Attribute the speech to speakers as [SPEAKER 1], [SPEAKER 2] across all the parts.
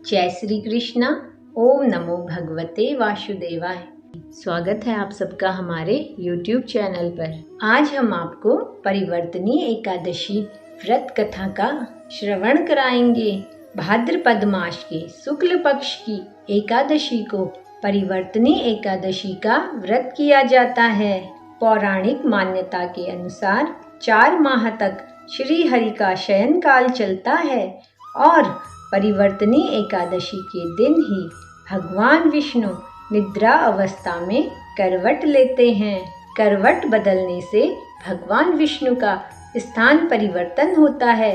[SPEAKER 1] जय श्री कृष्णा। ओम नमो भगवते वासुदेवाय। स्वागत है आप सबका हमारे YouTube चैनल पर। आज हम आपको परिवर्तनी एकादशी व्रत कथा का श्रवण कराएंगे। भाद्रपद मास के शुक्ल पक्ष की एकादशी को परिवर्तनी एकादशी का व्रत किया जाता है। पौराणिक मान्यता के अनुसार 4 माह तक श्री हरि का शयन काल चलता है और परिवर्तनी एकादशी के दिन ही भगवान विष्णु निद्रा अवस्था में करवट लेते हैं। करवट बदलने से भगवान विष्णु का स्थान परिवर्तन होता है।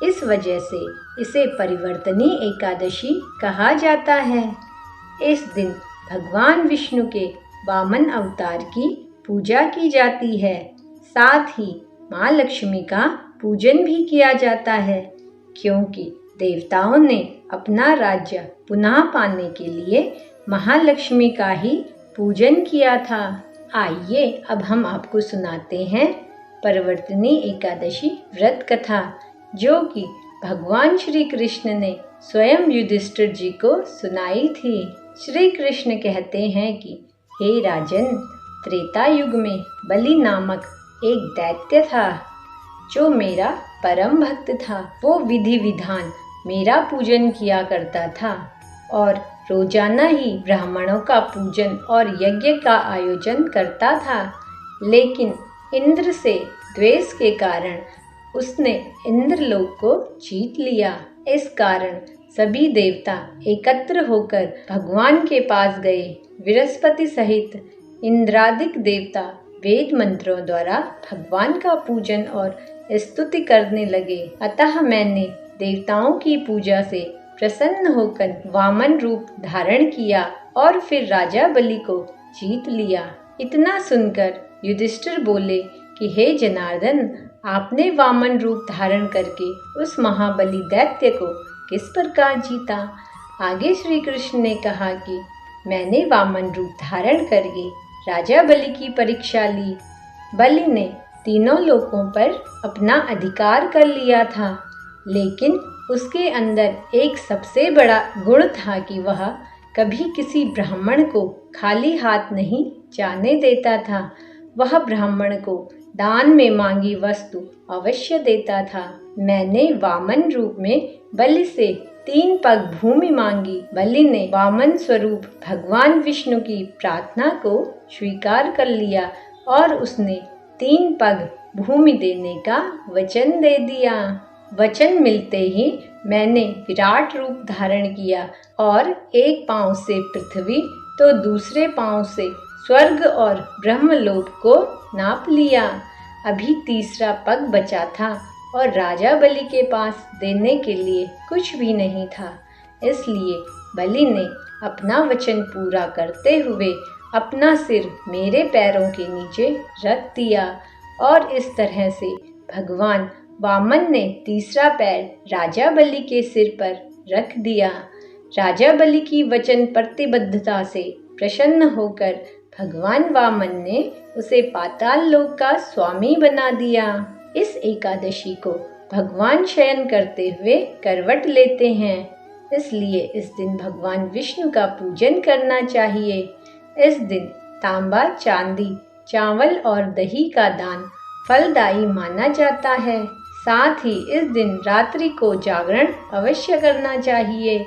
[SPEAKER 1] इस वजह से इसे परिवर्तनी एकादशी कहा जाता है। इस दिन भगवान विष्णु के वामन अवतार की पूजा की जाती है। साथ ही माँ लक्ष्मी का पूजन भी किया जाता है, क्योंकि देवताओं ने अपना राज्य पुनः पाने के लिए महालक्ष्मी का ही पूजन किया था। आइए अब हम आपको सुनाते हैं परिवर्तनी एकादशी व्रत कथा, जो कि भगवान श्री कृष्ण ने स्वयं युधिष्ठिर जी को सुनाई थी। श्री कृष्ण कहते हैं कि हे राजन, त्रेता युग में बलि नामक एक दैत्य था जो मेरा परम भक्त था। वो विधि विधान मेरा पूजन किया करता था और रोजाना ही ब्राह्मणों का पूजन और यज्ञ का आयोजन करता था। लेकिन इंद्र से द्वेष के कारण उसने इंद्रलोक को जीत लिया। इस कारण सभी देवता एकत्र होकर भगवान के पास गए। बृहस्पति सहित इंद्रादिक देवता वेद मंत्रों द्वारा भगवान का पूजन और स्तुति करने लगे। अतः मैंने देवताओं की पूजा से प्रसन्न होकर वामन रूप धारण किया और फिर राजा बलि को जीत लिया। इतना सुनकर युधिष्ठिर बोले कि हे जनार्दन, आपने वामन रूप धारण करके उस महाबली दैत्य को किस प्रकार जीता? आगे श्री कृष्ण ने कहा कि मैंने वामन रूप धारण करके राजा बलि की परीक्षा ली। बलि ने तीनों लोकों पर अपना अधिकार कर लिया था, लेकिन उसके अंदर एक सबसे बड़ा गुण था कि वह कभी किसी ब्राह्मण को खाली हाथ नहीं जाने देता था। वह ब्राह्मण को दान में मांगी वस्तु अवश्य देता था। मैंने वामन रूप में बलि से 3 पग भूमि मांगी। बलि ने वामन स्वरूप भगवान विष्णु की प्रार्थना को स्वीकार कर लिया और उसने 3 पग भूमि देने का वचन दे दिया। वचन मिलते ही मैंने विराट रूप धारण किया और एक पांव से पृथ्वी तो दूसरे पांव से स्वर्ग और ब्रह्मलोक को नाप लिया। अभी तीसरा पग बचा था और राजा बलि के पास देने के लिए कुछ भी नहीं था। इसलिए बलि ने अपना वचन पूरा करते हुए अपना सिर मेरे पैरों के नीचे रख दिया और इस तरह से भगवान वामन ने तीसरा पैर राजा बलि के सिर पर रख दिया। राजा बलि की वचन प्रतिबद्धता से प्रसन्न होकर भगवान वामन ने उसे पाताल लोक का स्वामी बना दिया। इस एकादशी को भगवान शयन करते हुए करवट लेते हैं, इसलिए इस दिन भगवान विष्णु का पूजन करना चाहिए। इस दिन तांबा, चांदी, चावल और दही का दान फलदायी माना जाता है। साथ ही इस दिन रात्रि को जागरण अवश्य करना चाहिए।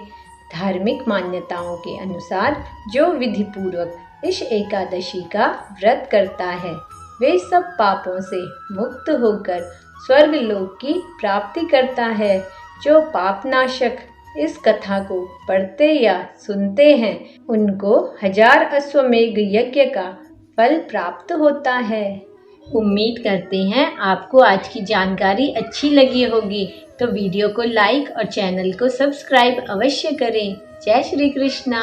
[SPEAKER 1] धार्मिक मान्यताओं के अनुसार जो विधि पूर्वक इस एकादशी का व्रत करता है, वे सब पापों से मुक्त होकर स्वर्ग लोक की प्राप्ति करता है। जो पापनाशक इस कथा को पढ़ते या सुनते हैं, उनको 1000 अश्वमेघ यज्ञ का फल प्राप्त होता है। उम्मीद करते हैं आपको आज की जानकारी अच्छी लगी होगी, तो वीडियो को लाइक और चैनल को सब्सक्राइब अवश्य करें। जय श्री कृष्णा।